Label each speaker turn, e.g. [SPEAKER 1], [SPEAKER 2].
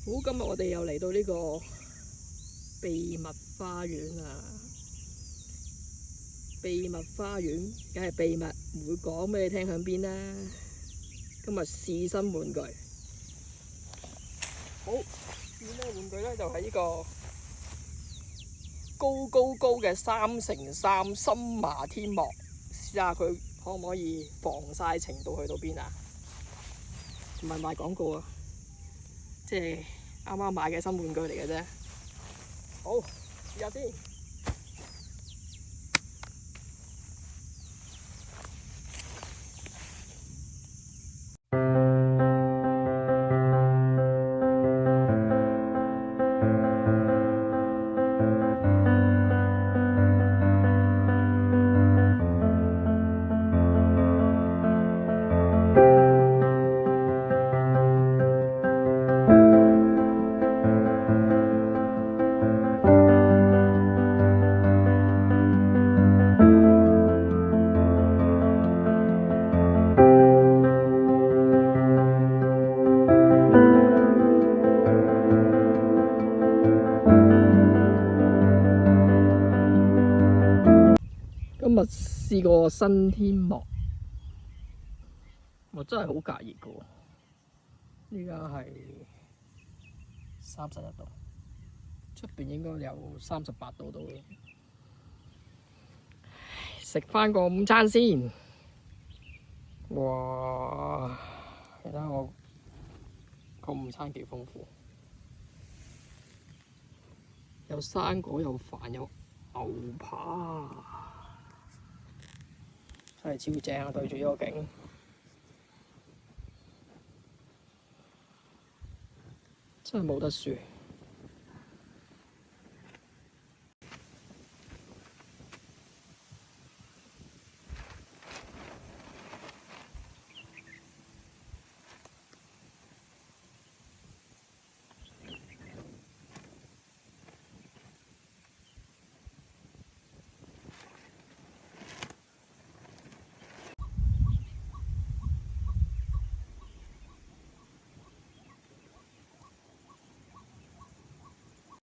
[SPEAKER 1] 今日我哋又嚟到呢個秘密花園啊！秘密花園梗係秘密，唔會講俾你聽響邊啦。今日試新玩具，好試咩玩具咧？就係呢個高嘅3×3深麻天幕，試下佢可唔可以防曬程度去到邊啊？唔係賣廣告啊，即係啱啱買嘅新玩具嚟嘅啫。好，試下先。今日試過新天幕，我真係好隔熱㗎喎。依家係31度，出邊應該有38度到嘅。食翻個午餐先。哇！你睇下我個午餐幾豐富，有生果，有飯，有牛扒。真係超正啊！對住呢個景，真係冇得輸。